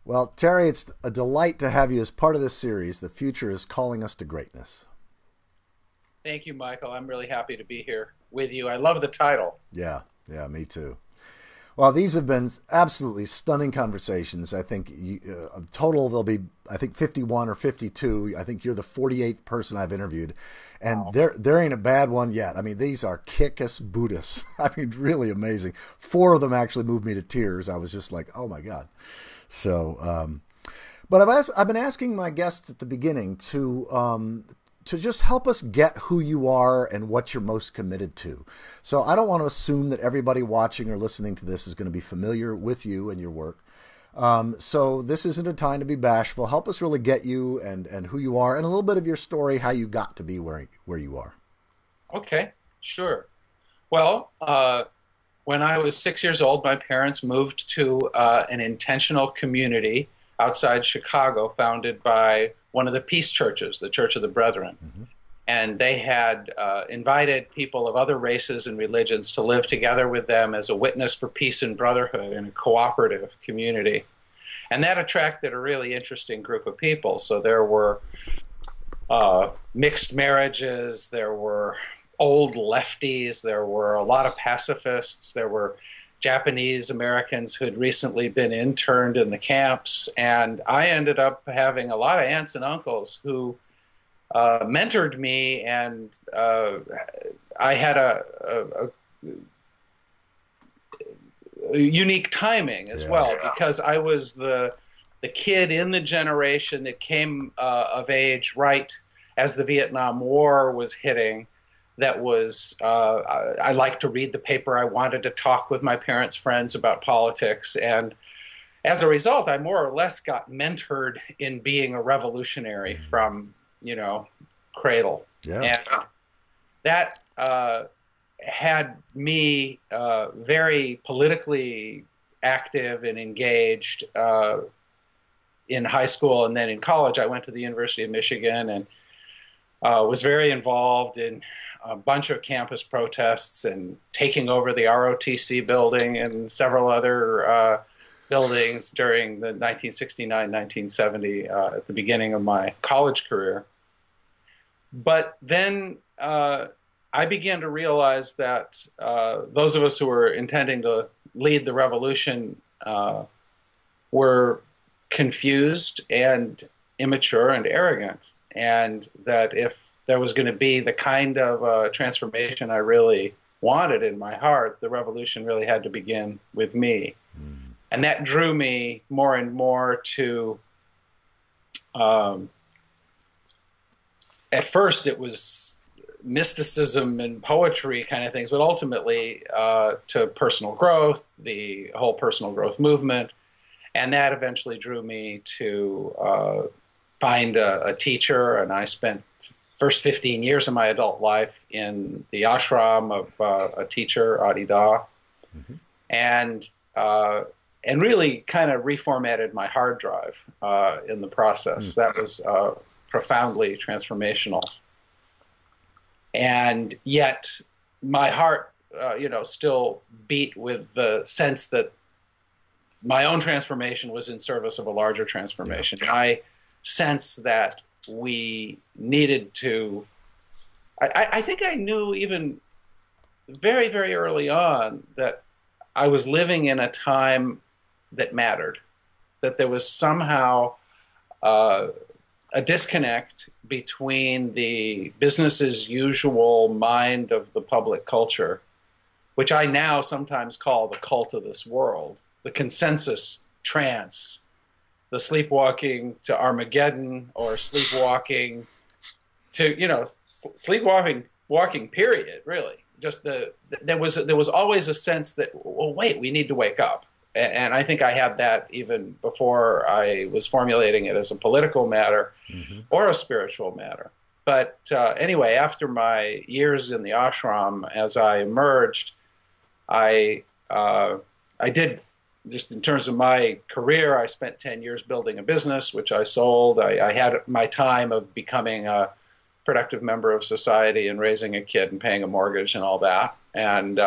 Well, Terry, it's a delight to have you as part of this series. The future is calling us to greatness. Thank you, Michael. I'm really happy to be here with you. I love the title. Yeah, yeah, me too. Well, these have been absolutely stunning conversations. I think total there'll be, I think 51 or 52. I think you're the 48th person I've interviewed, and Wow. there ain't a bad one yet. I mean, these are kick-ass Buddhists. I mean, really amazing. Four of them actually moved me to tears. I was just like, oh my god. So, but I've been asking my guests at the beginning to just help us get who you are and what you're most committed to. So I don't want to assume that everybody watching or listening to this is going to be familiar with you and your work. So this isn't a time to be bashful. Help us really get you and who you are and a little bit of your story, how you got to be where you are. Okay, sure. Well, when I was 6 years old, my parents moved to an intentional community outside Chicago founded by one of the peace churches, the Church of the Brethren. Mm-hmm. And they had invited people of other races and religions to live together with them as a witness for peace and brotherhood in a cooperative community. And that attracted a really interesting group of people. So there were mixed marriages, there were old lefties, there were a lot of pacifists, there were Japanese Americans who had recently been interned in the camps, and I ended up having a lot of aunts and uncles who mentored me, and I had a unique timing as well, because I was the kid in the generation that came of age right as the Vietnam War was hitting. That was, I liked to read the paper. I wanted to talk with my parents' friends about politics. And as a result, I more or less got mentored in being a revolutionary from, cradle. Yeah. And that had me very politically active and engaged in high school. And then in college, I went to the University of Michigan and was very involved in a bunch of campus protests and taking over the ROTC building and several other buildings during the 1969-1970 at the beginning of my college career. But then I began to realize that those of us who were intending to lead the revolution were confused and immature and arrogant, and that if there was going to be the kind of transformation I really wanted in my heart, the revolution really had to begin with me. Mm. And that drew me more and more to, at first it was mysticism and poetry kind of things, but ultimately to personal growth, the whole personal growth movement. And that eventually drew me to find a teacher, and I spent first 15 years of my adult life in the ashram of a teacher, Adida, mm-hmm. and really kind of reformatted my hard drive in the process. Mm-hmm. That was profoundly transformational. And yet my heart, still beat with the sense that my own transformation was in service of a larger transformation. Yeah. I sense that we needed to, I think I knew even very, very early on that I was living in a time that mattered, that there was somehow a disconnect between the business as usual mind of the public culture, which I now sometimes call the cult of this world, the consensus trance, the sleepwalking to Armageddon, or sleepwalking to, walking period, really. Just there was always a sense that, well, wait, we need to wake up. And I think I had that even before I was formulating it as a political matter, mm-hmm. or a spiritual matter. But anyway, after my years in the ashram, as I emerged, I did, just in terms of my career, I spent 10 years building a business, which I sold. I had my time of becoming a productive member of society and raising a kid and paying a mortgage and all that. And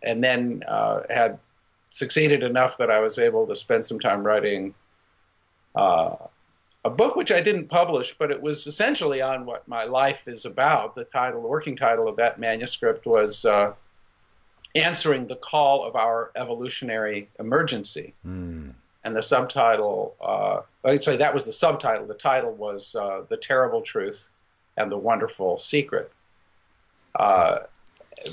then had succeeded enough that I was able to spend some time writing uh, a book which I didn't publish, but it was essentially on what my life is about. The title, the working title of that manuscript was Answering the Call of Our Evolutionary Emergency. Mm. And the subtitle, I'd say that was the subtitle. The title was The Terrible Truth and the Wonderful Secret.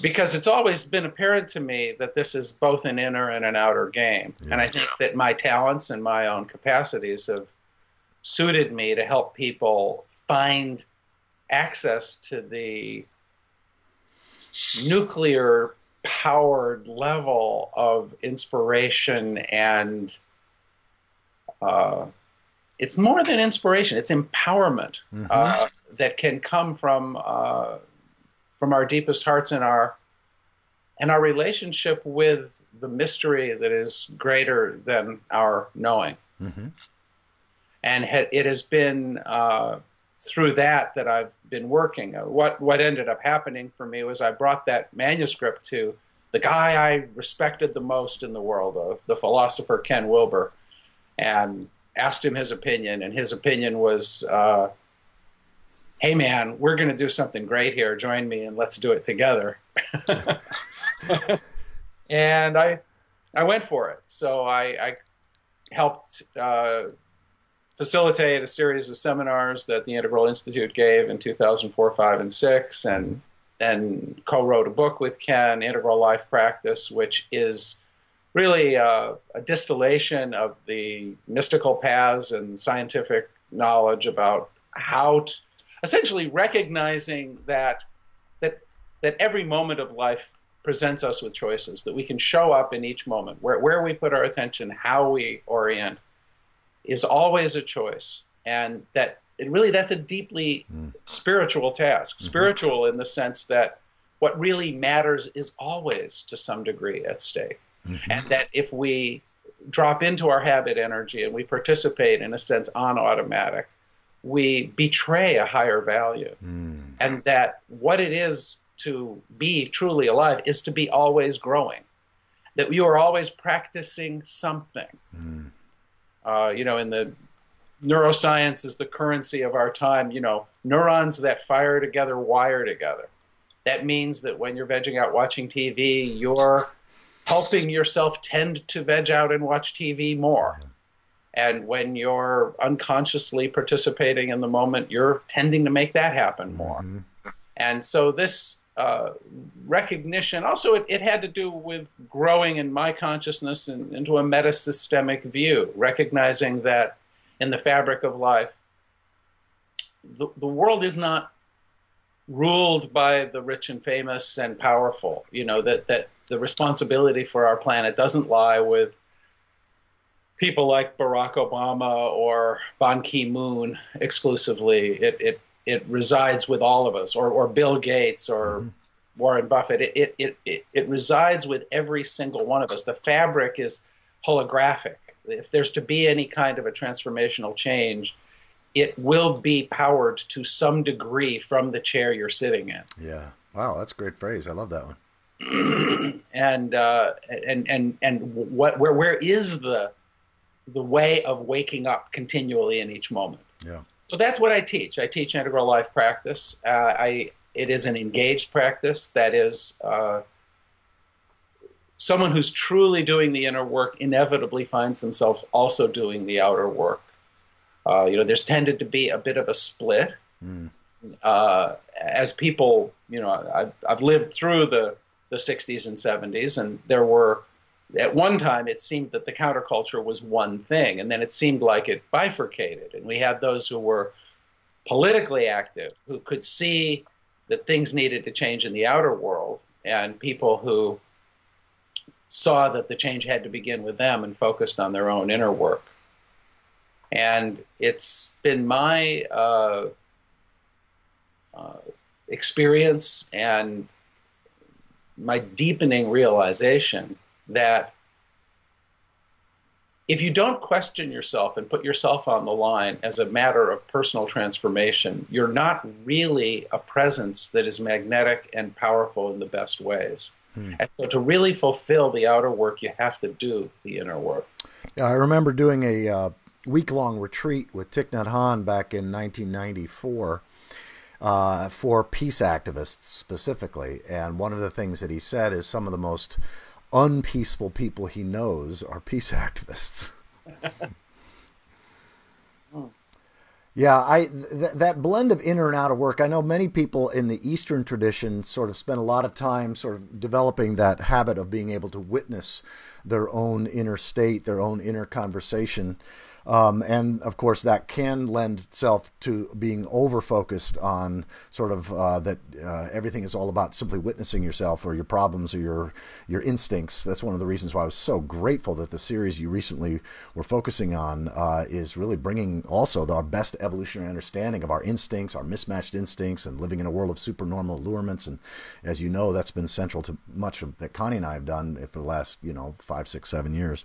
Because it's always been apparent to me that this is both an inner and an outer game. Yeah. And I think that my talents and my own capacities have suited me to help people find access to the nuclear powered level of inspiration and it's more than inspiration, it's empowerment that can come from our deepest hearts and our relationship with the mystery that is greater than our knowing. Mm-hmm. And it has been through that I've been working. What ended up happening for me was I brought that manuscript to the guy I respected the most in the world, of the philosopher Ken Wilber, and asked him his opinion. And his opinion was, hey man, we're going to do something great here. Join me and let's do it together. And I went for it. So I helped facilitate a series of seminars that the Integral Institute gave in 2004, 5, and 6, and then co-wrote a book with Ken, Integral Life Practice, which is really a distillation of the mystical paths and scientific knowledge about how to, essentially recognizing that every moment of life presents us with choices, that we can show up in each moment. Where we put our attention, how we orient, is always a choice. And that's a deeply spiritual task. Mm-hmm. Spiritual in the sense that what really matters is always, to some degree, at stake. Mm-hmm. And that if we drop into our habit energy and we participate, in a sense, on automatic, we betray a higher value. And that what it is to be truly alive is to be always growing, that you are always practicing something. In the neuroscience is the currency of our time, neurons that fire together wire together. That means that when you're vegging out watching TV, you're helping yourself tend to veg out and watch TV more. And when you're unconsciously participating in the moment, you're tending to make that happen more. Mm-hmm. And so this recognition, also it had to do with growing in my consciousness into a metasystemic view, recognizing that in the fabric of life, the world is not ruled by the rich and famous and powerful. That the responsibility for our planet doesn't lie with people like Barack Obama or Ban Ki-moon exclusively. It resides with all of us, or Bill Gates or Warren Buffett. It resides with every single one of us. The fabric is holographic. If there's to be any kind of a transformational change, it will be powered to some degree from the chair you're sitting in. Yeah. Wow, that's a great phrase. I love that one. And where is the way of waking up continually in each moment? Yeah. So that's what I teach. I teach integral life practice. It is an engaged practice. That is, someone who's truly doing the inner work inevitably finds themselves also doing the outer work. There's tended to be a bit of a split. As people, I've lived through the 60s and 70s, and there were, at one time, it seemed that the counterculture was one thing, and then it seemed like it bifurcated. And we had those who were politically active, who could see that things needed to change in the outer world, and people who saw that the change had to begin with them and focused on their own inner work. And it's been my experience and my deepening realization that if you don't question yourself and put yourself on the line as a matter of personal transformation, you're not really a presence that is magnetic and powerful in the best ways. And so to really fulfill the outer work, you have to do the inner work. Yeah, I remember doing a week-long retreat with Thich Nhat Hanh back in 1994 for peace activists specifically. And one of the things that he said is some of the most unpeaceful people he knows are peace activists. Yeah, that blend of inner and outer work. I know many people in the Eastern tradition sort of spend a lot of time sort of developing that habit of being able to witness their own inner state, their own inner conversation. And of course, that can lend itself to being over-focused on sort of that everything is all about simply witnessing yourself or your problems or your instincts. That's one of the reasons why I was so grateful that the series you recently were focusing on is really bringing also our best evolutionary understanding of our instincts, our mismatched instincts, and living in a world of supernormal allurements. And as you know, that's been central to much of that Connie and I have done for the last 5, 6, 7 years.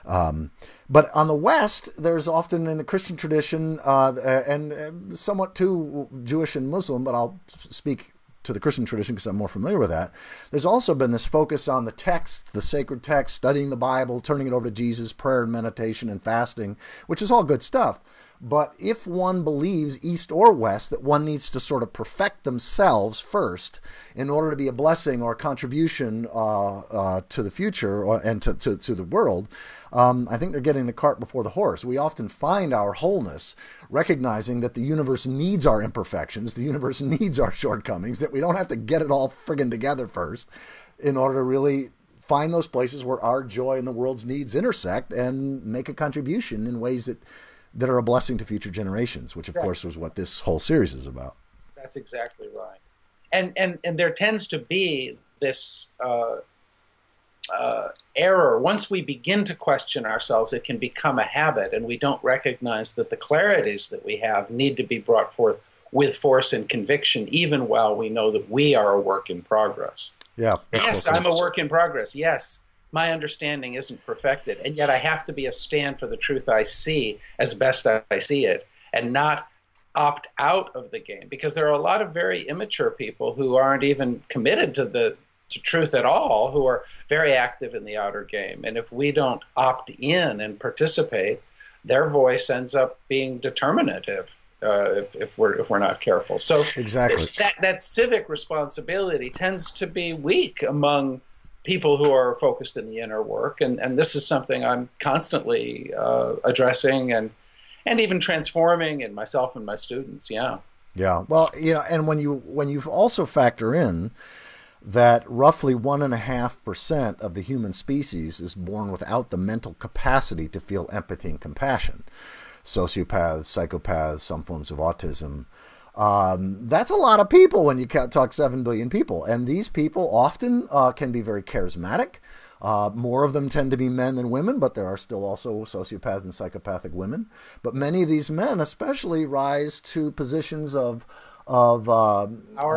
But on the West, there's often in the Christian tradition, and somewhat too Jewish and Muslim, but I'll speak to the Christian tradition because I'm more familiar with that. There's also been this focus on the text, the sacred text, studying the Bible, turning it over to Jesus, prayer and meditation and fasting, which is all good stuff. But if one believes, East or West, that one needs to sort of perfect themselves first in order to be a blessing or a contribution to the future and to the world, I think they're getting the cart before the horse. We often find our wholeness recognizing that the universe needs our imperfections, the universe needs our shortcomings, that we don't have to get it all friggin' together first in order to really find those places where our joy and the world's needs intersect and make a contribution in ways that are a blessing to future generations, which of course was what this whole series is about. That's exactly right. And there tends to be this error. Once we begin to question ourselves, it can become a habit, and we don't recognize that the clarities that we have need to be brought forth with force and conviction, even while we know that we are a work in progress. Yeah. Yes, I'm a work in progress. Yes, my understanding isn't perfected, and yet I have to be a stand for the truth I see as best I see it, and not opt out of the game, because there are a lot of very immature people who aren't even committed to truth at all, who are very active in the outer game. And if we don't opt in and participate, their voice ends up being determinative if we're not careful. So exactly that civic responsibility tends to be weak among people who are focused in the inner work, and this is something I'm constantly addressing and even transforming in myself and my students. Yeah. Well, and when you also factor in that roughly 1.5% of the human species is born without the mental capacity to feel empathy and compassion. Sociopaths, psychopaths, some forms of autism. That's a lot of people when you talk 7 billion people. And these people often can be very charismatic. More of them tend to be men than women, but there are still also sociopath and psychopathic women. But many of these men especially rise to positions of power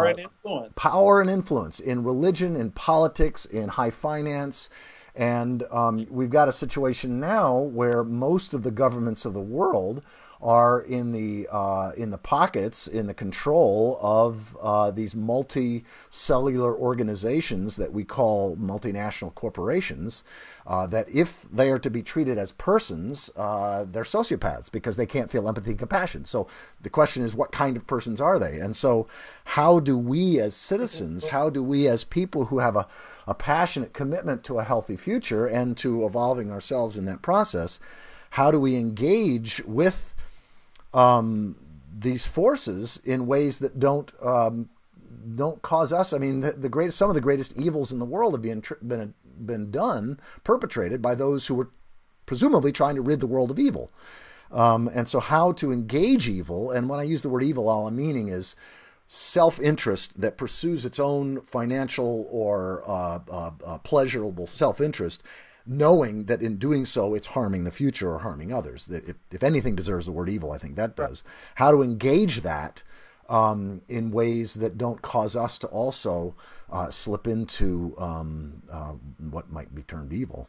and influence in religion, in politics, in high finance. And we've got a situation now where most of the governments of the world are in the pockets, in the control of these multicellular organizations that we call multinational corporations, that if they are to be treated as persons, they're sociopaths because they can't feel empathy and compassion. So the question is, what kind of persons are they? And so how do we as citizens, how do we as people who have a passionate commitment to a healthy future and to evolving ourselves in that process, how do we engage with these forces in ways that don't cause us? I mean, some of the greatest evils in the world have been perpetrated by those who were presumably trying to rid the world of evil. And so, how to engage evil? And when I use the word evil, all I'm meaning is self-interest that pursues its own financial or pleasurable self-interest, knowing that in doing so, it's harming the future or harming others. That if anything deserves the word evil, I think that does. How to engage that in ways that don't cause us to also slip into what might be termed evil.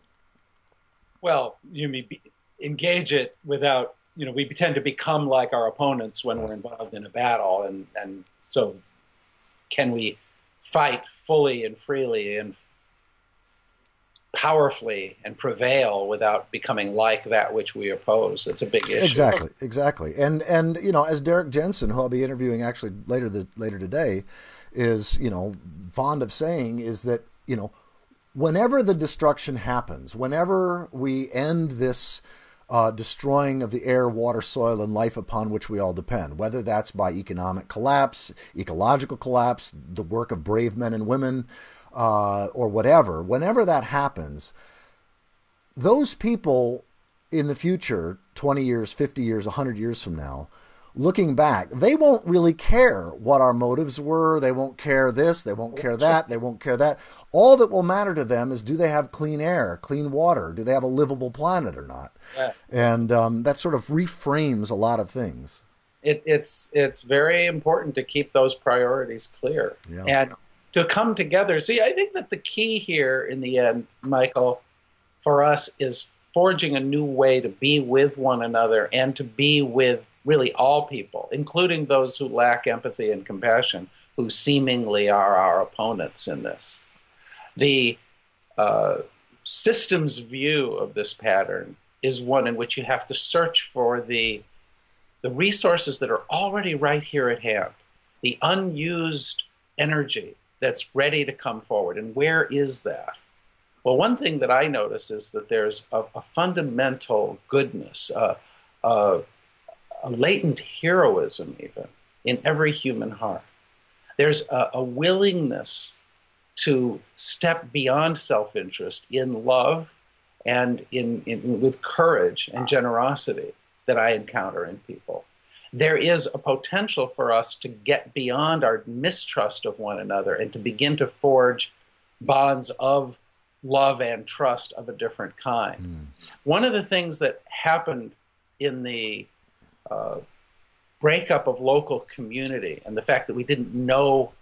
Well, you mean engage it without, we tend to become like our opponents when we're involved in a battle. And so can we fight fully and freely and powerfully and prevail without becoming like that which we oppose. It's a big issue. Exactly, exactly. And you know, as Derek Jensen, who I'll be interviewing actually later today, is, you know, fond of saying, is that, you know, whenever the destruction happens, whenever we end this destroying of the air, water, soil, and life upon which we all depend, whether that's by economic collapse, ecological collapse, the work of brave men and women, or whatever, whenever that happens, those people in the future, 20 years, 50 years, 100 years from now, looking back, they won't really care what our motives were. They won't care this. They won't care that. They won't care that. All that will matter to them is, do they have clean air, clean water? Do they have a livable planet or not? Yeah. And that sort of reframes a lot of things. It's very important to keep those priorities clear. Yeah. And to come together. See, I think that the key here in the end, Michael, for us is forging a new way to be with one another and to be with really all people, including those who lack empathy and compassion, who seemingly are our opponents in this. The systems view of this pattern is one in which you have to search for the resources that are already right here at hand, the unused energy that's ready to come forward. And where is that? Well, one thing that I notice is that there's a fundamental goodness, a latent heroism even in every human heart. There's a willingness to step beyond self-interest in love and with courage and generosity that I encounter in people. There is a potential for us to get beyond our mistrust of one another and to begin to forge bonds of love and trust of a different kind. One of the things that happened in the breakup of local community and the fact that we didn't know,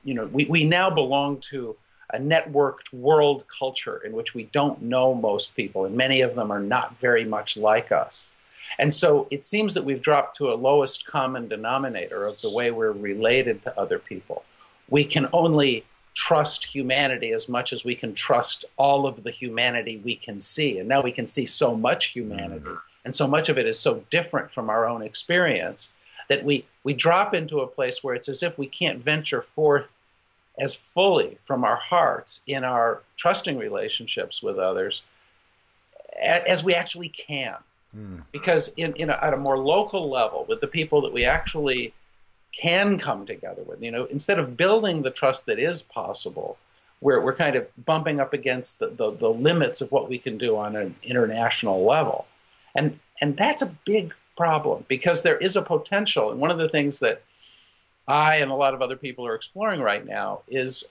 you know, we now belong to a networked world culture in which we don't know most people, and many of them are not very much like us. And so it seems that we've dropped to a lowest common denominator of the way we're related to other people. We can only trust humanity as much as we can trust all of the humanity we can see. And now we can see so much humanity, and so much of it is so different from our own experience that we drop into a place where it's as if we can't venture forth as fully from our hearts in our trusting relationships with others as we actually can. Because at a more local level, with the people that we actually can come together with, you know, instead of building the trust that is possible, we're kind of bumping up against the limits of what we can do on an international level. And that's a big problem, because there is a potential. And one of the things that I and a lot of other people are exploring right now is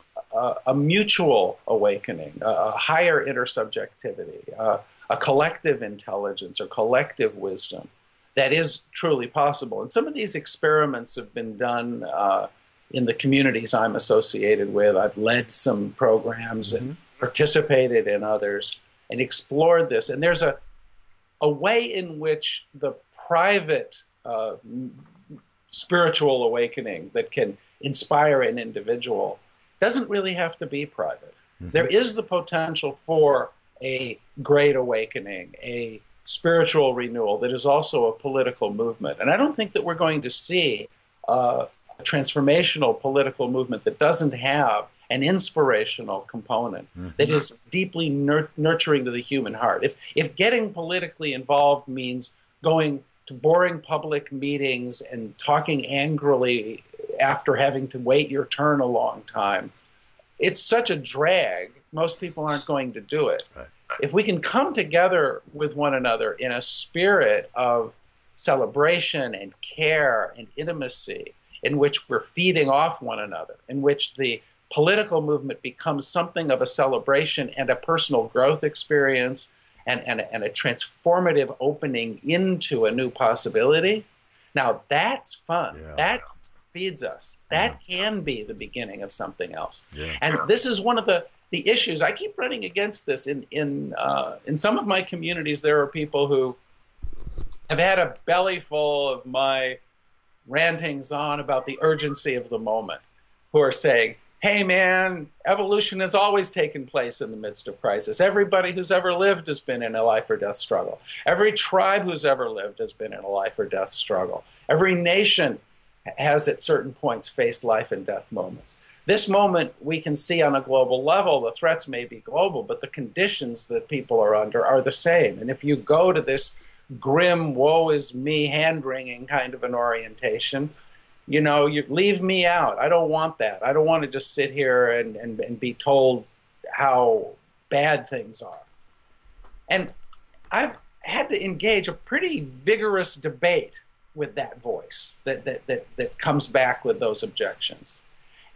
a mutual awakening, a higher intersubjectivity, a collective intelligence or collective wisdom that is truly possible. And some of these experiments have been done in the communities I'm associated with. I've led some programs and participated in others and explored this. And there's a way in which the private spiritual awakening that can inspire an individual doesn't really have to be private. There is the potential for a great awakening, a spiritual renewal that is also a political movement. And I don't think that we're going to see a transformational political movement that doesn't have an inspirational component that is deeply nurturing to the human heart. If getting politically involved means going to boring public meetings and talking angrily after having to wait your turn a long time, it's such a drag. Most people aren't going to do it. Right. If we can come together with one another in a spirit of celebration and care and intimacy, in which we're feeding off one another, in which the political movement becomes something of a celebration and a personal growth experience and a transformative opening into a new possibility, now that's fun. Yeah. That feeds us. That can be the beginning of something else. Yeah. And this is one of the issues. I keep running against this in some of my communities. There are people who have had a belly full of my rantings on about the urgency of the moment, who are saying, hey man, evolution has always taken place in the midst of crisis. Everybody who's ever lived has been in a life or death struggle. Every tribe who's ever lived has been in a life or death struggle. Every nation has at certain points faced life and death moments. This moment we can see on a global level. The threats may be global, but the conditions that people are under are the same. And if you go to this grim, woe is me, hand-wringing kind of an orientation, you know, you leave me out. I don't want that. I don't want to just sit here and be told how bad things are. And I've had to engage a pretty vigorous debate with that voice that comes back with those objections.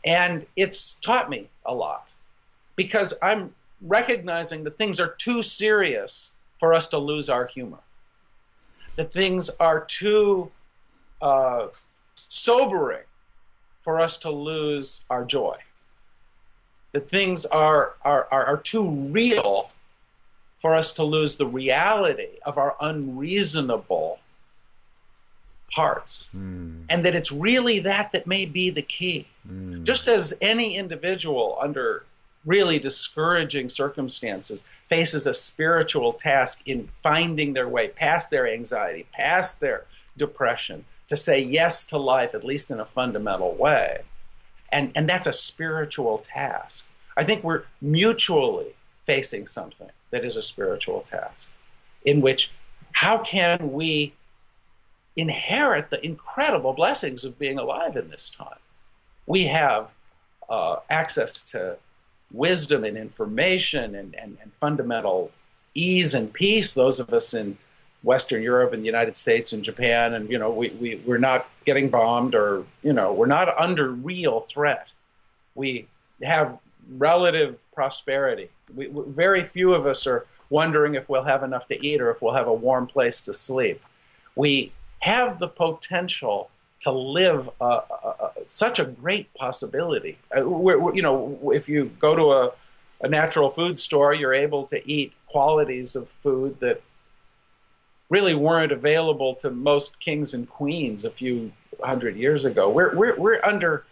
And it's taught me a lot because I'm recognizing that things are too serious for us to lose our humor. That things are too sobering for us to lose our joy. That things are too real for us to lose the reality of our unreasonable hearts. And that it's really that may be the key. Just as any individual under really discouraging circumstances faces a spiritual task in finding their way past their anxiety, past their depression, to say yes to life, at least in a fundamental way. And that's a spiritual task. I think we're mutually facing something that is a spiritual task, in which how can we inherit the incredible blessings of being alive in this time? We have access to wisdom and information and fundamental ease and peace. Those of us in Western Europe and the United States and Japan, and you know, we're not getting bombed, or you know, we're not under real threat. We have relative prosperity. Very few of us are wondering if we'll have enough to eat or if we'll have a warm place to sleep. We have the potential to live such a great possibility. You know, if you go to a natural food store, you're able to eat qualities of food that really weren't available to most kings and queens a few hundred years ago. We're under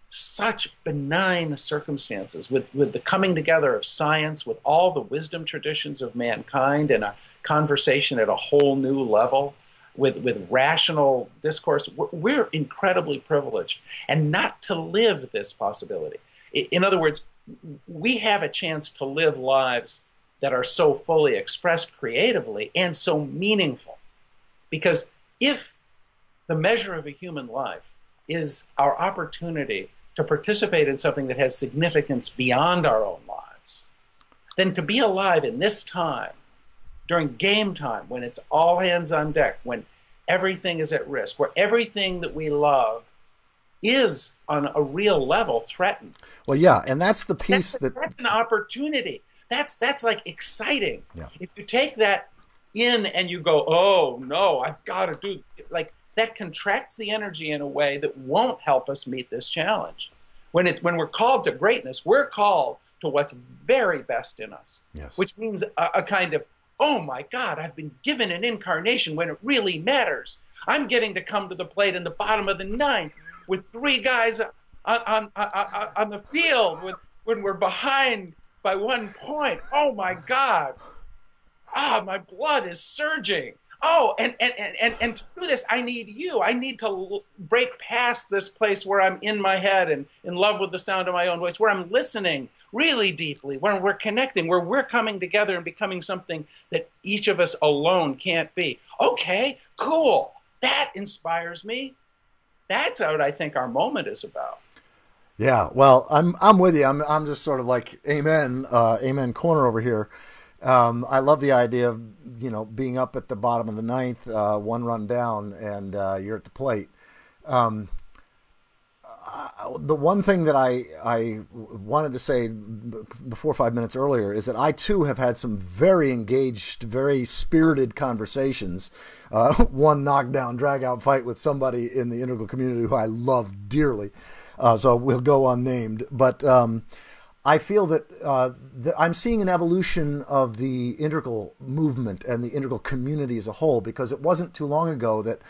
such benign circumstances with the coming together of science, with all the wisdom traditions of mankind, and a conversation at a whole new level. With rational discourse. We're incredibly privileged, and not to live this possibility. In other words, we have a chance to live lives that are so fully expressed creatively and so meaningful. Because if the measure of a human life is our opportunity to participate in something that has significance beyond our own lives, then to be alive in this time, during game time, when it's all hands on deck, when everything is at risk, where everything that we love is on a real level threatened. Well, yeah, and that's the piece that's an opportunity. That's like exciting. Yeah. If you take that in and you go, oh no, I've got to do, like, that contracts the energy in a way that won't help us meet this challenge. When we're called to greatness, we're called to what's very best in us. Yes. Which means a kind of, oh my God, I've been given an incarnation when it really matters. I'm getting to come to the plate in the bottom of the ninth with three guys on the field when we're behind by 1 point. Oh my God. My blood is surging. Oh, and to do this, I need you. I need to break past this place where I'm in my head and in love with the sound of my own voice, where I'm listening really deeply, where we're connecting, where we're coming together and becoming something that each of us alone can't be. Okay, cool. That inspires me. That's what I think our moment is about. Yeah, well, I'm with you. I'm just sort of like amen corner over here. I love the idea of, you know, being up at the bottom of the ninth, one run down, and you're at the plate. The one thing that I wanted to say before 5 minutes earlier is that I too have had some very engaged, very spirited conversations. One knockdown, drag out fight with somebody in the integral community who I love dearly. So we'll go unnamed, but I feel that I'm seeing an evolution of the integral movement and the integral community as a whole, because it wasn't too long ago that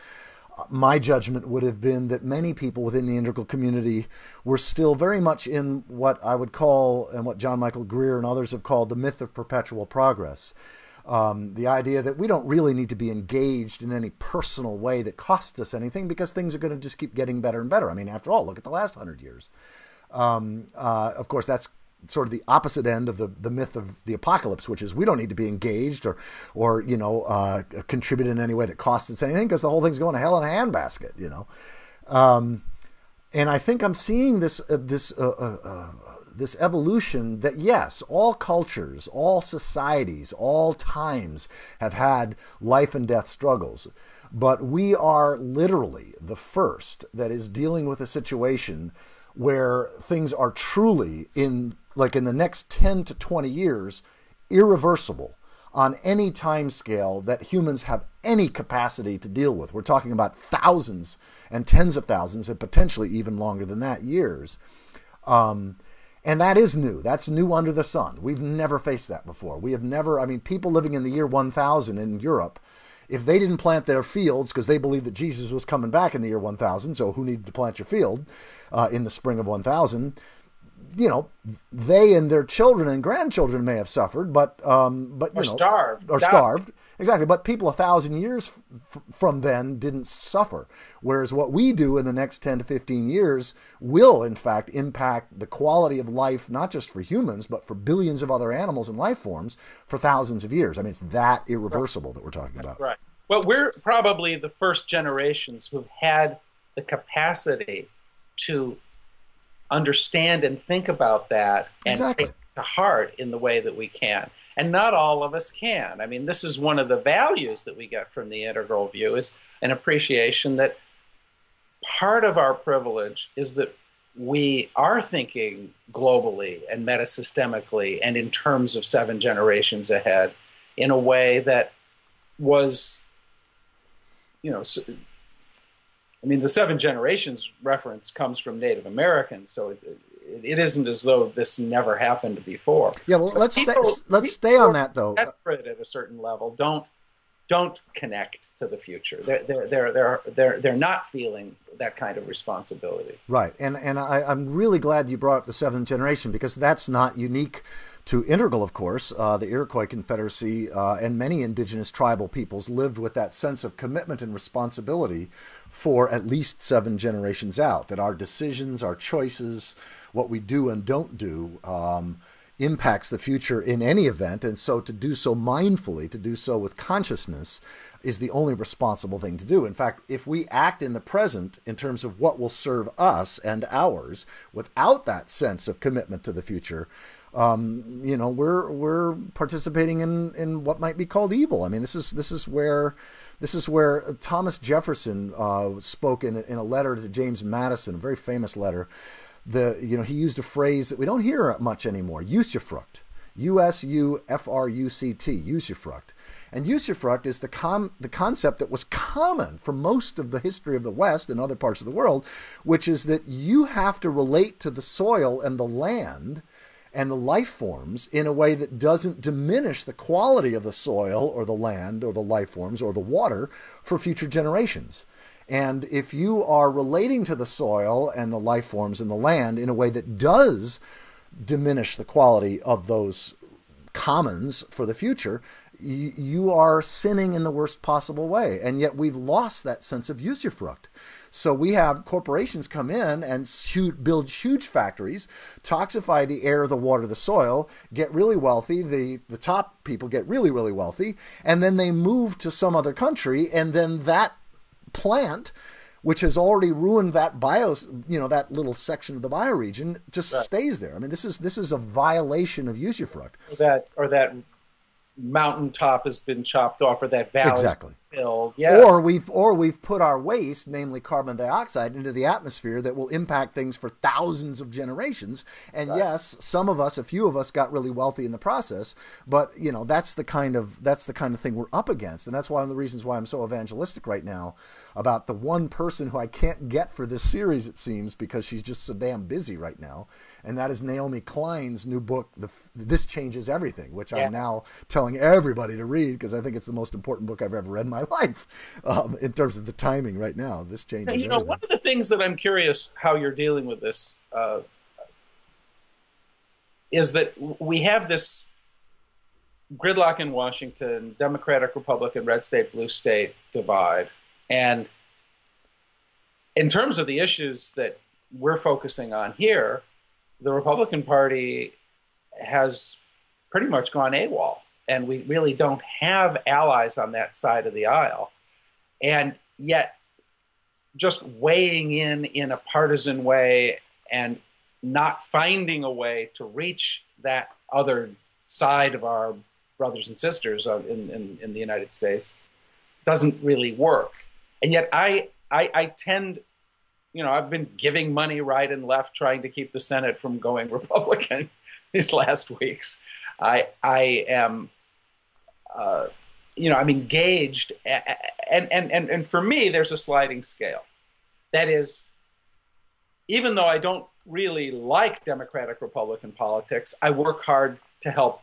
my judgment would have been that many people within the integral community were still very much in what I would call, and what John Michael Greer and others have called, the myth of perpetual progress. The idea that we don't really need to be engaged in any personal way that costs us anything, because things are going to just keep getting better and better. I mean, after all, look at the last 100 years. Of course, that's sort of the opposite end of the myth of the apocalypse, which is we don't need to be engaged or contribute in any way that costs us anything, because the whole thing's going to hell in a handbasket, and I think I'm seeing this evolution that, yes, all cultures, all societies, all times have had life and death struggles, but we are literally the first that is dealing with a situation where things are truly in the next 10 to 20 years, irreversible on any time scale that humans have any capacity to deal with. We're talking about thousands and tens of thousands and potentially even longer than that years. And that is new. That's new under the sun. We've never faced that before. We have never, people living in the year 1000 in Europe, if they didn't plant their fields because they believed that Jesus was coming back in the year 1000, so who needed to plant your field in the spring of 1000? They and their children and grandchildren may have suffered, but starved. Starved. Exactly. But people 1,000 years from then didn't suffer. Whereas what we do in the next 10 to 15 years will, in fact, impact the quality of life, not just for humans, but for billions of other animals and life forms for thousands of years. It's that irreversible that we're talking about. Right. Well, we're probably the first generations who've had the capacity to understand and think about that and Exactly. take it to heart in the way that we can. And not all of us can. This is one of the values that we get from the integral view, is an appreciation that part of our privilege is that we are thinking globally and metasystemically and in terms of 7 generations ahead in a way that was, the 7 generations reference comes from Native Americans, so it isn't as though this never happened before. Yeah, well, let's stay on that though. Desperate at a certain level, don't connect to the future. They're not feeling that kind of responsibility. Right, and I'm really glad you brought up the 7th generation, because that's not unique to integral, of course. The Iroquois Confederacy and many indigenous tribal peoples lived with that sense of commitment and responsibility for at least 7 generations out, that our decisions, our choices, what we do and don't do impacts the future in any event. And so to do so mindfully, to do so with consciousness, is the only responsible thing to do. In fact, if we act in the present in terms of what will serve us and ours without that sense of commitment to the future, we're participating in what might be called evil. This is where Thomas Jefferson spoke in a letter to James Madison, a very famous letter. He used a phrase that we don't hear much anymore: usufruct, usufruct, usufruct. And usufruct is the concept that was common for most of the history of the West and other parts of the world, which is that you have to relate to the soil and the land and the life forms in a way that doesn't diminish the quality of the soil or the land or the life forms or the water for future generations. And if you are relating to the soil and the life forms and the land in a way that does diminish the quality of those commons for the future, you are sinning in the worst possible way. And yet we've lost that sense of usufruct. So we have corporations come in and build huge factories, toxify the air, the water, the soil, get really wealthy. The top people get really, really wealthy. And then they move to some other country. And then that plant, which has already ruined that that little section of the bioregion, just stays there. This is a violation of usufruct. Or that mountaintop has been chopped off, or that valley exactly filled. Yes. Or we've put our waste, namely carbon dioxide, into the atmosphere that will impact things for thousands of generations. And yes, a few of us got really wealthy in the process, but that's the kind of thing we're up against. And that's one of the reasons why I'm so evangelistic right now about the one person who I can't get for this series, it seems, because she's just so damn busy right now. And that is Naomi Klein's new book, This Changes Everything, which I'm now telling everybody to read because I think it's the most important book I've ever read in my my life in terms of the timing right now. This changes everything. One of the things that I'm curious how you're dealing with this is that we have this gridlock in Washington, Democratic, Republican, red state, blue state divide. And in terms of the issues that we're focusing on here, the Republican Party has pretty much gone AWOL. And we really don't have allies on that side of the aisle. And yet, just weighing in a partisan way and not finding a way to reach that other side of our brothers and sisters in the United States doesn't really work. And yet I tend, I've been giving money right and left trying to keep the Senate from going Republican these last weeks. I am, I'm engaged, and for me, there's a sliding scale. That is, even though I don't really like Democratic Republican politics, I work hard to help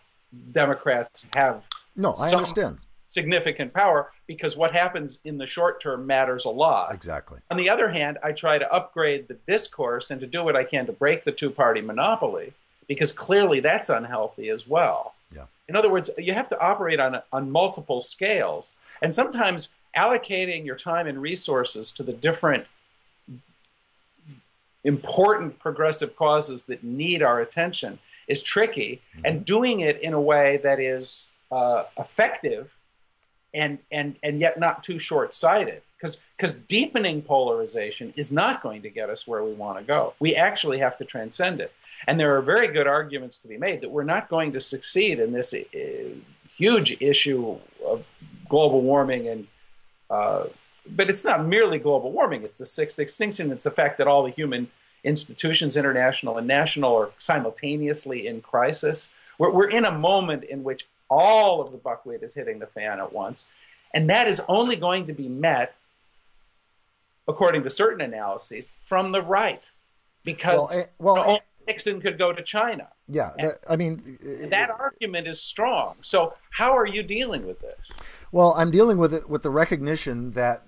Democrats have I understand. Significant power, because what happens in the short term matters a lot. Exactly. On the other hand, I try to upgrade the discourse and to do what I can to break the two-party monopoly, because clearly that's unhealthy as well. Yeah. In other words, you have to operate on multiple scales, and sometimes allocating your time and resources to the different important progressive causes that need our attention is tricky, and doing it in a way that is effective and yet not too short-sighted, because deepening polarization is not going to get us where we want to go. We actually have to transcend it. And there are very good arguments to be made that we're not going to succeed in this huge issue of global warming. And but it's not merely global warming. It's the sixth extinction. It's the fact that all the human institutions, international and national, are simultaneously in crisis. We're in a moment in which all of the buckwheat is hitting the fan at once. And that is only going to be met, according to certain analyses, from the right. Because Nixon could go to China. Yeah, that argument is strong. So how are you dealing with this? Well, I'm dealing with it with the recognition that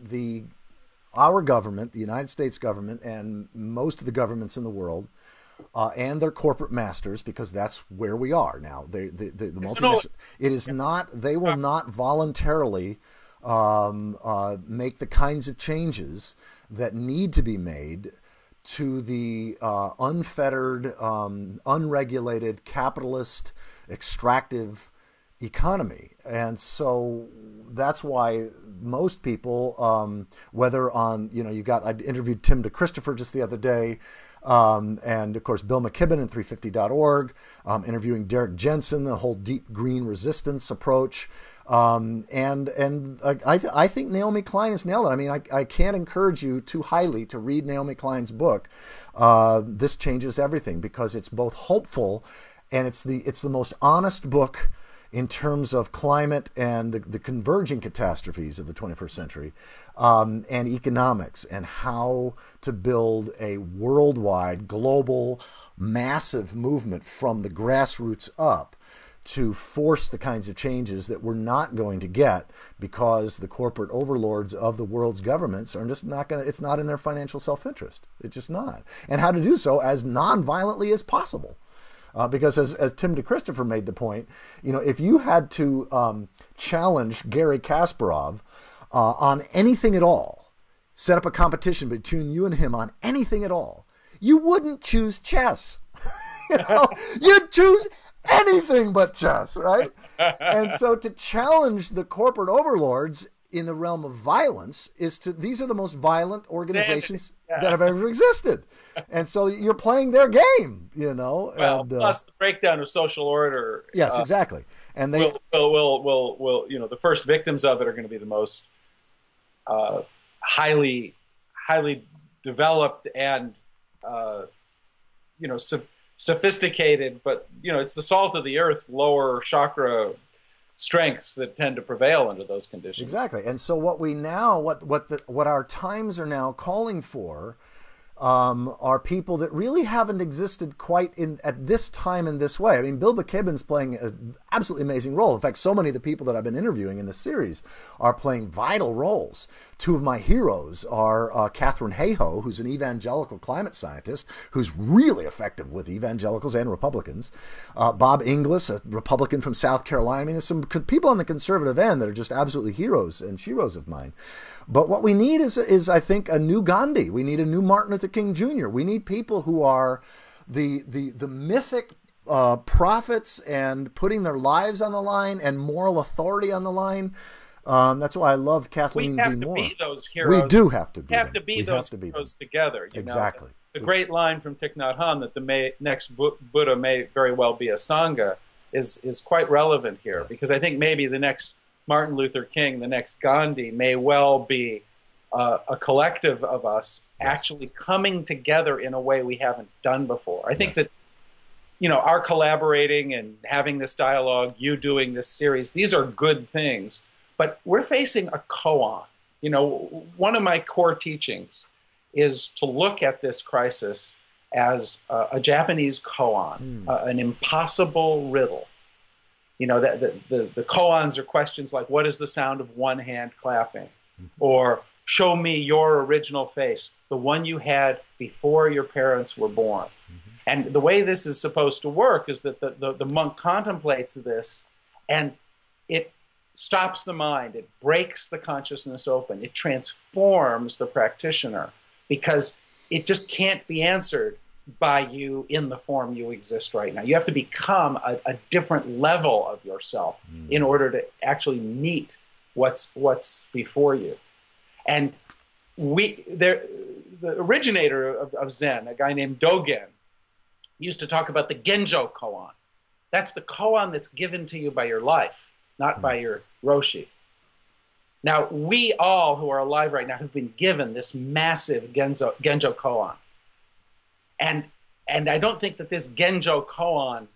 our government, the United States government, and most of the governments in the world, and their corporate masters, because that's where we are now. The multinational. It is not. They will not voluntarily make the kinds of changes that need to be made to the unfettered, unregulated, capitalist, extractive economy. And so that's why most people, whether on, I interviewed Tim DeChristopher just the other day, and of course Bill McKibben in 350.org, interviewing Derek Jensen, the whole deep green resistance approach. I think Naomi Klein has nailed it. I mean, I can't encourage you too highly to read Naomi Klein's book, This Changes Everything, because it's both hopeful and it's the most honest book in terms of climate and the converging catastrophes of the 21st century, and economics, and how to build a worldwide, global, massive movement from the grassroots up to force the kinds of changes that we're not going to get because the corporate overlords of the world's governments are just not going to, it's not in their financial self-interest. It's just not. And how to do so as non-violently as possible. Because as Tim DeChristopher made the point, if you had to challenge Garry Kasparov on anything at all, set up a competition between you and him on anything at all, you wouldn't choose chess. You'd choose anything but chess, right? And so to challenge the corporate overlords in the realm of violence these are the most violent organizations that have ever existed. And so you're playing their game, Well, and, plus the breakdown of social order. Yes, exactly. And they will the first victims of it are going to be the most highly developed and sophisticated, but it's the salt of the earth, lower chakra strengths that tend to prevail under those conditions. Exactly. And so what our times are now calling for, are people that really haven't existed quite at this time in this way. I mean, Bill McKibben's playing an absolutely amazing role. In fact, so many of the people that I've been interviewing in this series are playing vital roles. Two of my heroes are Catherine Hayhoe, who's an evangelical climate scientist who's really effective with evangelicals and Republicans. Bob Inglis, a Republican from South Carolina. I mean, there's some people on the conservative end that are just absolutely heroes and sheroes of mine. But what we need is, I think, a new Gandhi. We need a new Martin Luther King Jr. We need people who are the mythic prophets and putting their lives on the line and moral authority on the line. That's why I loved Kathleen D. Moore. We have to be those heroes. We do have to be. We have to be those heroes together. Exactly. The great line from Thich Nhat Hanh that the next Buddha may very well be a Sangha is quite relevant here, yes. Because I think maybe the next Martin Luther King, the next Gandhi, may well be a collective of us, yes. Actually coming together in a way we haven't done before. I think, yes. That our collaborating and having this dialogue, you doing this series, these are good things. But we're facing a koan. One of my core teachings is to look at this crisis as a Japanese koan, an impossible riddle. The koans are questions like, what is the sound of one hand clapping? Mm-hmm. Or show me your original face, the one you had before your parents were born. Mm-hmm. And the way this is supposed to work is that the monk contemplates this, and it stops the mind. It breaks the consciousness open. It transforms the practitioner, because it just can't be answered by you in the form you exist right now. You have to become a different level of yourself in order to actually meet what's before you. And the originator of Zen, a guy named Dogen, used to talk about the Genjo koan. That's the koan that's given to you by your life, not by your Roshi. Now, we all who are alive right now have been given this massive Genjo koan. And I don't think that this Genjo koan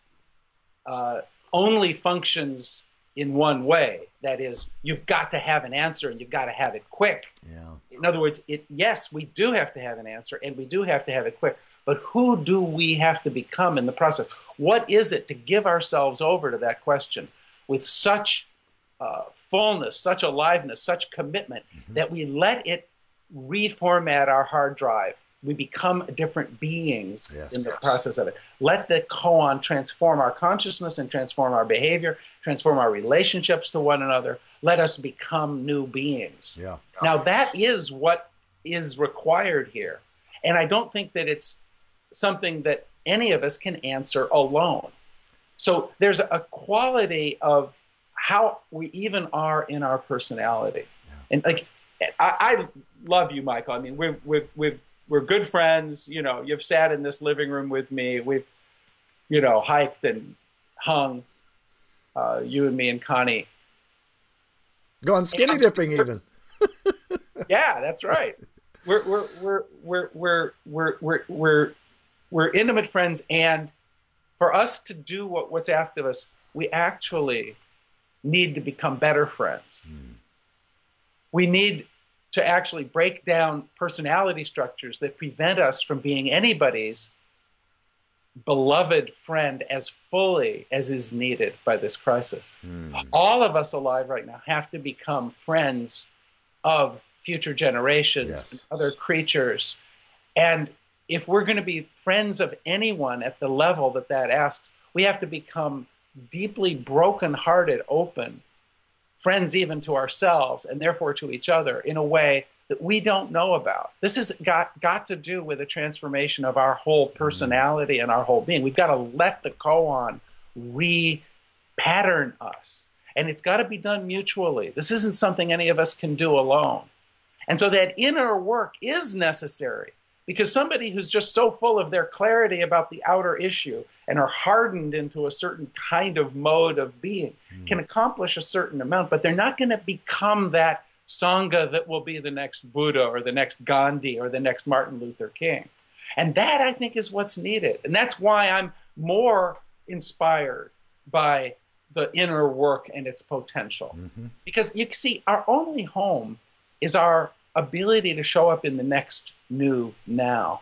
only functions in one way. That is, you've got to have an answer, and you've got to have it quick. Yeah. In other words, yes, we do have to have an answer, and we do have to have it quick. But who do we have to become in the process? What is it to give ourselves over to that question with such fullness, such aliveness, such commitment, that we let it reformat our hard drive? We become different beings in the process of it. Let the koan transform our consciousness and transform our behavior, transform our relationships to one another. Let us become new beings. Yeah. Now, that is what is required here. And I don't think that it's something that any of us can answer alone. So there's a quality of how we even are in our personality. Yeah. And I love you, Michael. I mean, we're good friends. You've sat in this living room with me. We've, hiked and hung, you and me and Connie. Gone skinny dipping even. Yeah, that's right. We're intimate friends, and for us to do what's asked of us, we actually need to become better friends. We need to actually break down personality structures that prevent us from being anybody's beloved friend as fully as is needed by this crisis. All of us alive right now have to become friends of future generations and other creatures. And if we're going to be friends of anyone at the level that asks, we have to become deeply broken-hearted, open, friends even to ourselves and therefore to each other in a way that we don't know about. This has got to do with a transformation of our whole personality and our whole being. We've got to let the koan re-pattern us. And it's got to be done mutually. This isn't something any of us can do alone. And so that inner work is necessary, because somebody who's just so full of their clarity about the outer issue and are hardened into a certain kind of mode of being can accomplish a certain amount, but they're not going to become that Sangha that will be the next Buddha or the next Gandhi or the next Martin Luther King. And that, I think, is what's needed. And that's why I'm more inspired by the inner work and its potential. Because you see, our only home is our ability to show up in the next new now.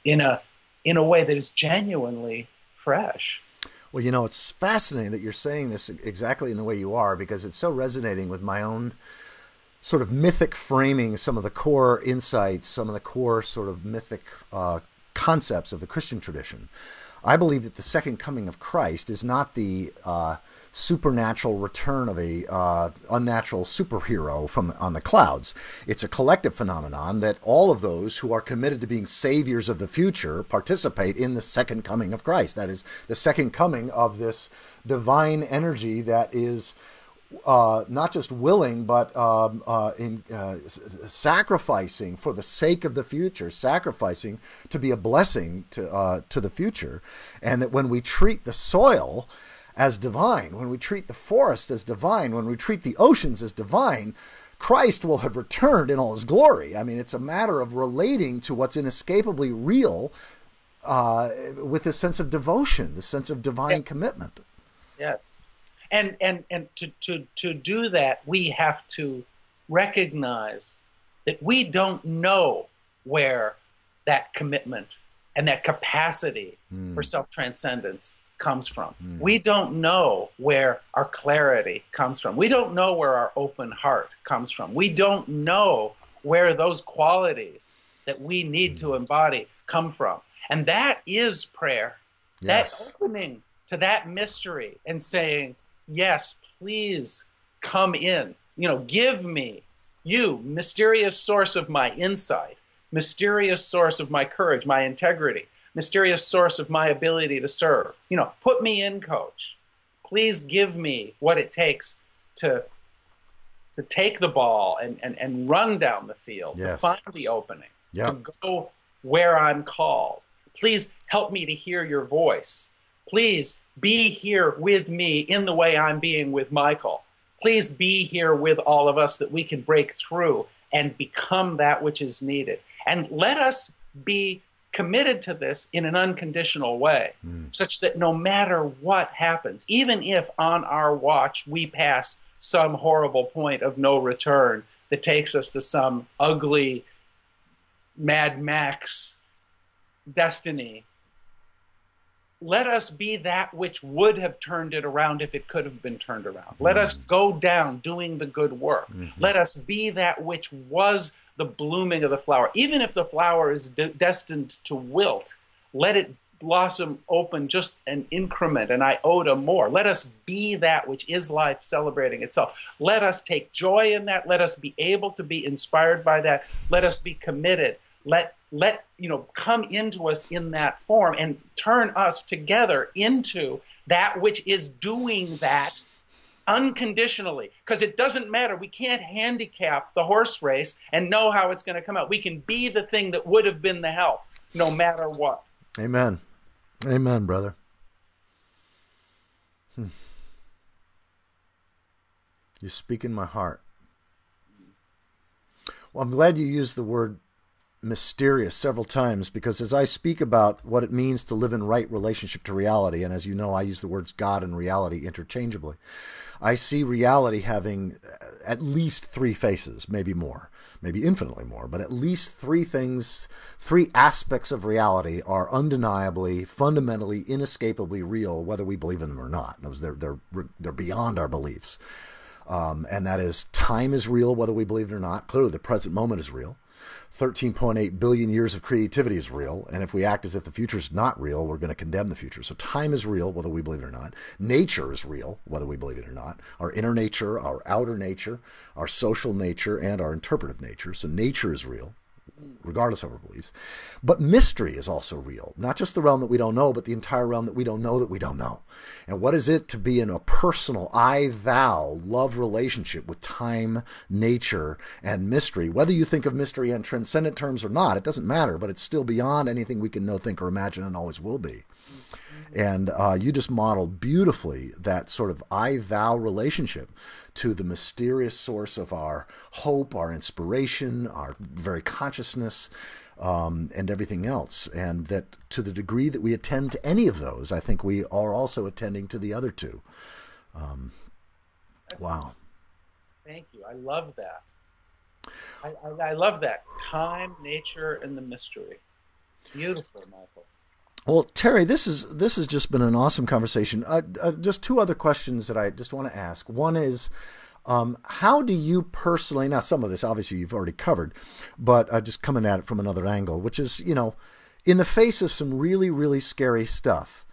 in a way that is genuinely fresh. Well, you know, it's fascinating that you're saying this exactly in the way you are, because it's so resonating with my own sort of mythic framing, some of the core insights, some of the core sort of mythic concepts of the Christian tradition. I believe that the second coming of Christ is not the supernatural return of a unnatural superhero from on the clouds. It's a collective phenomenon that all of those who are committed to being saviors of the future participate in the second coming of Christ. That is the second coming of this divine energy that is not just willing, but sacrificing for the sake of the future, sacrificing to be a blessing to the future. And that when we treat the soil as divine, when we treat the forest as divine, when we treat the oceans as divine, Christ will have returned in all his glory. I mean, it's a matter of relating to what's inescapably real with a sense of devotion, the sense of divine commitment. Yes. And to do that, we have to recognize that we don't know where that commitment and that capacity for self-transcendence comes from. We don't know where our clarity comes from. We don't know where our open heart comes from. We don't know where those qualities that we need to embody come from. And that is prayer. Yes. That opening to that mystery and saying, yes, please come in. Give me you, mysterious source of my insight, mysterious source of my courage, my integrity, mysterious source of my ability to serve. Put me in, coach. Please give me what it takes to take the ball and run down the field, to find the opening, to go where I'm called. Please help me to hear your voice. Please be here with me in the way I'm being with Michael. Please be here with all of us that we can break through and become that which is needed. And let us be committed to this in an unconditional way, such that no matter what happens, even if on our watch we pass some horrible point of no return that takes us to some ugly Mad Max destiny, let us be that which would have turned it around if it could have been turned around. Let us go down doing the good work. Let us be that which was the blooming of the flower. Even if the flower is destined to wilt, let it blossom open just an increment, an iota more. Let us be that which is life celebrating itself. Let us take joy in that. Let us be able to be inspired by that. Let us be committed. Let come into us in that form and turn us together into that which is doing that unconditionally. Because it doesn't matter. We can't handicap the horse race and know how it's going to come out. We can be the thing that would have been the health, no matter what. Amen. Amen, brother. You speak in my heart. Well, I'm glad you used the word mysterious several times, because as I speak about what it means to live in right relationship to reality, and as you know, I use the words God and reality interchangeably, I see reality having at least three faces, maybe more, maybe infinitely more, but at least three things, three aspects of reality are undeniably, fundamentally, inescapably real, whether we believe in them or not. They're beyond our beliefs. And that is, time is real, whether we believe it or not. Clearly, the present moment is real. 13.8 billion years of creativity is real. And if we act as if the future is not real, we're going to condemn the future. So time is real, whether we believe it or not. Nature is real, whether we believe it or not. Our inner nature, our outer nature, our social nature, and our interpretive nature. So nature is real, regardless of our beliefs. But mystery is also real. Not just the realm that we don't know, but the entire realm that we don't know that we don't know. And what is it to be in a personal I-thou love relationship with time, nature, and mystery? Whether you think of mystery in transcendent terms or not, it doesn't matter, but it's still beyond anything we can know, think, or imagine, and always will be. And you just modeled beautifully that sort of I-thou relationship to the mysterious source of our hope, our inspiration, our very consciousness, and everything else. And that to the degree that we attend to any of those, I think we are also attending to the other two. Wow. Thank you. I love that. I love that. Time, nature, and the mystery. Beautiful, Michael. Well, Terry, this has just been an awesome conversation. Just two other questions that I just want to ask. One is, how do you personally? Now, some of this obviously you've already covered, but just coming at it from another angle, which is, in the face of some really, really scary stuff,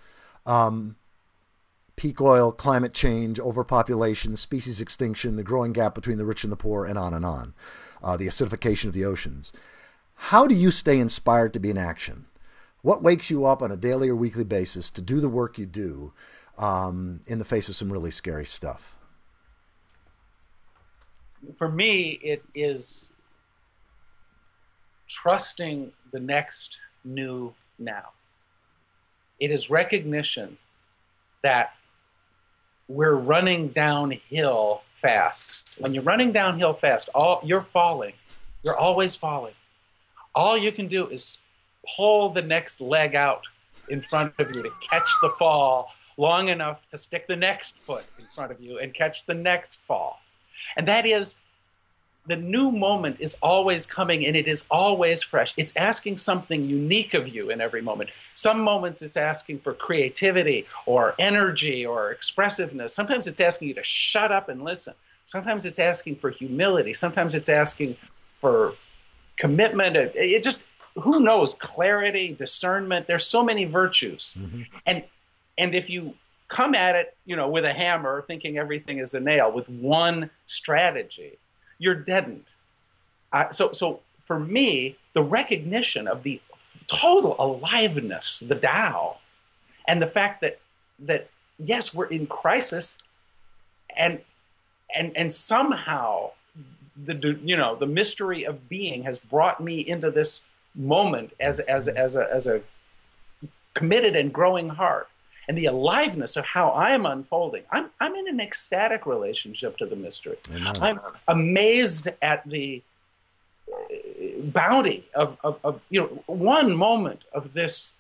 peak oil, climate change, overpopulation, species extinction, the growing gap between the rich and the poor, and on, the acidification of the oceans. How do you stay inspired to be in action? What wakes you up on a daily or weekly basis to do the work you do in the face of some really scary stuff? For me, it is trusting the next new now. It is recognition that we're running downhill fast. When you're running downhill fast, you're falling. You're always falling. All you can do is pull the next leg out in front of you to catch the fall long enough to stick the next foot in front of you and catch the next fall. And that is, the new moment is always coming, and it is always fresh. It's asking something unique of you in every moment. Some moments it's asking for creativity or energy or expressiveness. Sometimes it's asking you to shut up and listen. Sometimes it's asking for humility. Sometimes it's asking for commitment. It just, who knows, clarity, discernment. There's so many virtues. Mm-hmm. And if you come at it, with a hammer, thinking everything is a nail, with one strategy, you're deadened. So for me, the recognition of the total aliveness, the Tao, and the fact that yes, we're in crisis, and somehow the mystery of being has brought me into this moment as a committed and growing heart. And the aliveness of how I'm unfolding. I'm in an ecstatic relationship to the mystery. Amen. I'm amazed at the bounty of one moment of this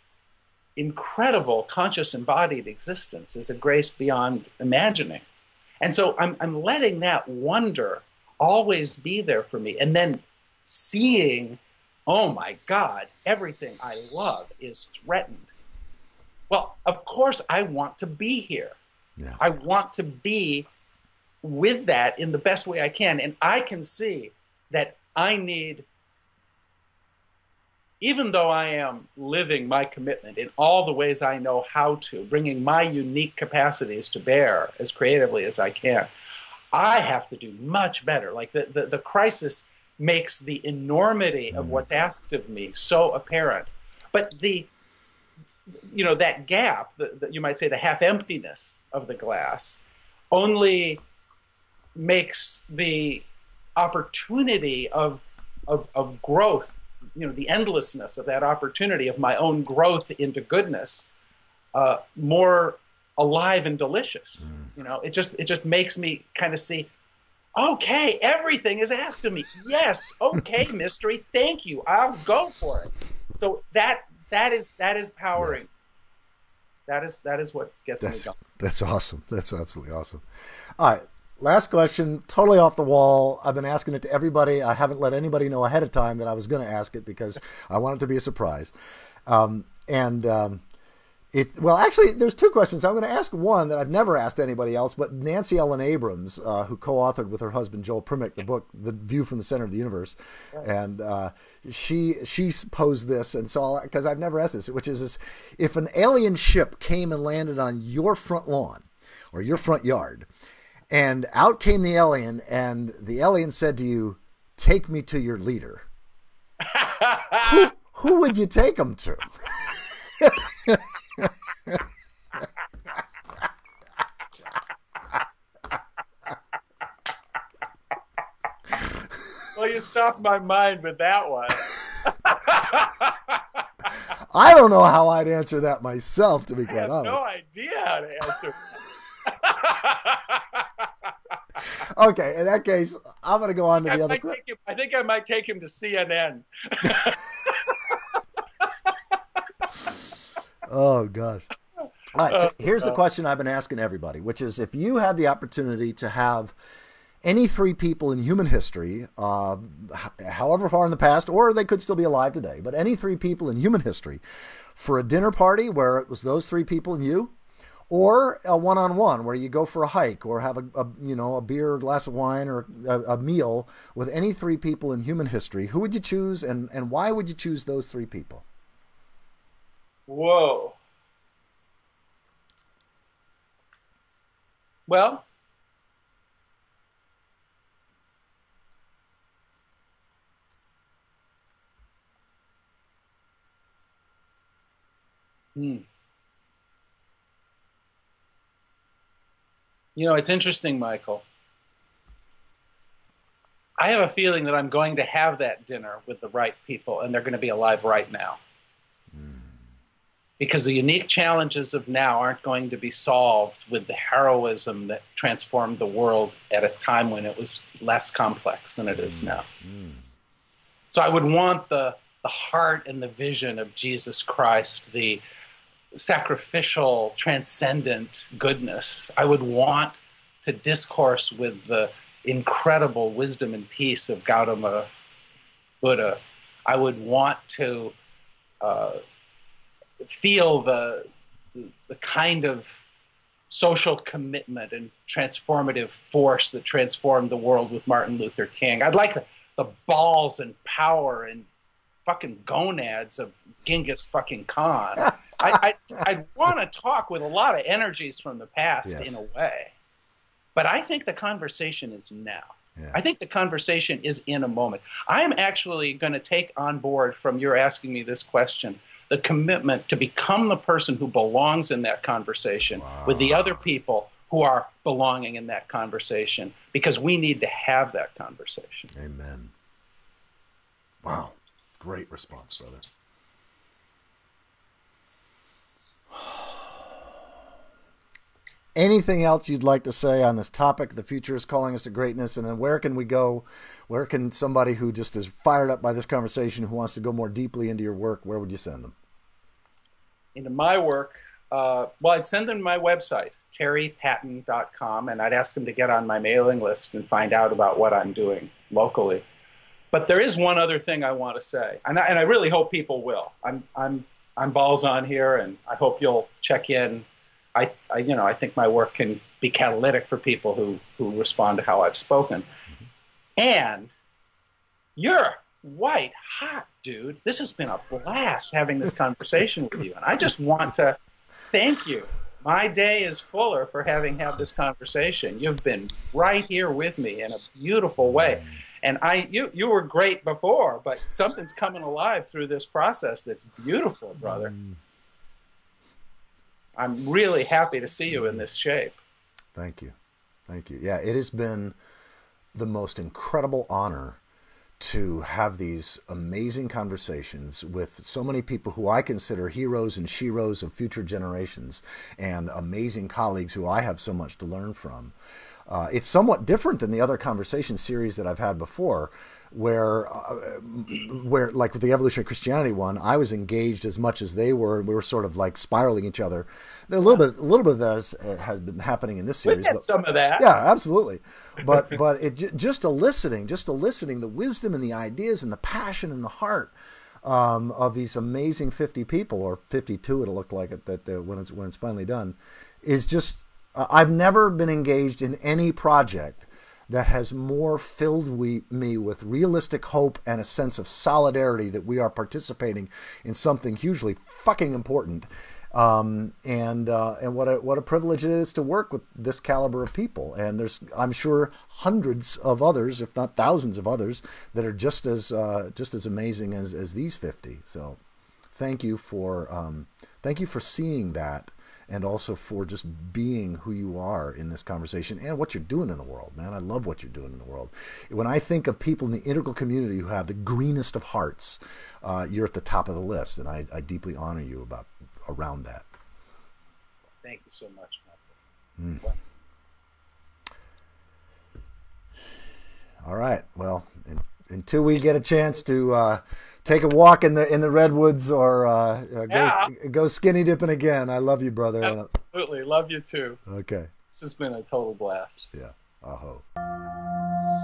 incredible conscious embodied existence is a grace beyond imagining. And so I'm letting that wonder always be there for me. And then seeing, oh my God, everything I love is threatened. Well, of course, I want to be here. Yes. I want to be with that in the best way I can. And I can see that I need, even though I am living my commitment in all the ways I know how to, bringing my unique capacities to bear as creatively as I can, I have to do much better. Like the crisis makes the enormity of what's asked of me so apparent. But that gap, you might say the half-emptiness of the glass, only makes the opportunity of growth, the endlessness of that opportunity of my own growth into goodness, more alive and delicious. It just makes me kind of see, okay, everything is asked of me. Yes, okay, mystery, thank you, I'll go for it. So that is powering. Yeah. That is what gets me going. That's awesome. That's absolutely awesome. All right. Last question, totally off the wall. I've been asking it to everybody. I haven't let anybody know ahead of time that I was going to ask it because I want it to be a surprise. Actually, there's two questions. I'm going to ask one that I've never asked anybody else, but Nancy Ellen Abrams, who co-authored with her husband Joel Primmick the book "The View from the Center of the Universe," and she posed this, and so because I've never asked this, which is this: if an alien ship came and landed on your front lawn or your front yard, and out came the alien, and the alien said to you, "Take me to your leader," who would you take him to? Well, you stopped my mind with that one. I don't know how I'd answer that myself, to be quite honest. No idea how to answer. Okay, in that case, I'm going to go on to the other question. I think I might take him to CNN. Oh, gosh. All right, so here's the question I've been asking everybody, which is if you had the opportunity to have any three people in human history, however far in the past, or they could still be alive today, but any three people in human history for a dinner party where it was those three people and you, or a one-on-one where you go for a hike or have a beer, a glass of wine, or a meal with any three people in human history, who would you choose, and why would you choose those three people? Whoa. Well, it's interesting, Michael. I have a feeling that I'm going to have that dinner with the right people, and they're going to be alive right now. Because the unique challenges of now aren't going to be solved with the heroism that transformed the world at a time when it was less complex than it is now. So I would want the heart and the vision of Jesus Christ, the sacrificial, transcendent goodness. I would want to discourse with the incredible wisdom and peace of Gautama Buddha. I would want to feel the kind of social commitment and transformative force that transformed the world with Martin Luther King. I'd like the balls and power and fucking gonads of Genghis fucking Khan. I'd want to talk with a lot of energies from the past, yes, in a way. But I think the conversation is now. Yeah. I think the conversation is in a moment. I'm actually going to take on board from your asking me this question the commitment to become the person who belongs in that conversation, wow, with the other people who are belonging in that conversation, because we need to have that conversation. Amen. Wow. Great response, brother. Anything else you'd like to say on this topic? The future is calling us to greatness. And then where can we go? Where can somebody who just is fired up by this conversation, who wants to go more deeply into your work, where would you send them? Into my work? Well, I'd send them to my website, terrypatten.com, and I'd ask them to get on my mailing list and find out about what I'm doing locally. But there is one other thing I want to say, and I really hope people will. I'm balls on here, and I hope you'll check in. I think my work can be catalytic for people who respond to how I've spoken. And you're white hot, dude. This has been a blast having this conversation with you, and I just want to thank you. My day is fuller for having had this conversation. You've been right here with me in a beautiful way. And you were great before, but something's coming alive through this process that's beautiful, brother. I'm really happy to see you in this shape. Thank you. Thank you. Yeah, it has been the most incredible honor to have these amazing conversations with so many people who I consider heroes and sheroes of future generations, and amazing colleagues who I have so much to learn from. It's somewhat different than the other conversation series that I've had before, where like with the evolutionary Christianity one, I was engaged as much as they were, and we were sort of like spiraling each other. A little bit of that has been happening in this series. We've had some of that. Yeah, absolutely. But just eliciting the wisdom and the ideas and the passion and the heart of these amazing 50 people, or 52 it'll look like it when it's finally done, is just. I've never been engaged in any project that has more filled me with realistic hope and a sense of solidarity that we are participating in something hugely fucking important. And what a privilege it is to work with this caliber of people. And there's, I'm sure, hundreds of others, if not thousands of others, that are just as amazing as these 50. So thank you for seeing that. And also for just being who you are in this conversation and what you're doing in the world, man. I love what you're doing in the world. When I think of people in the integral community who have the greenest of hearts, you're at the top of the list, and I deeply honor you around that. Thank you so much, Michael. All right. Well, until we get a chance to take a walk in the redwoods or go skinny dipping again. I love you, brother. Absolutely. Love you too. Okay. This has been a total blast. Yeah. Aho.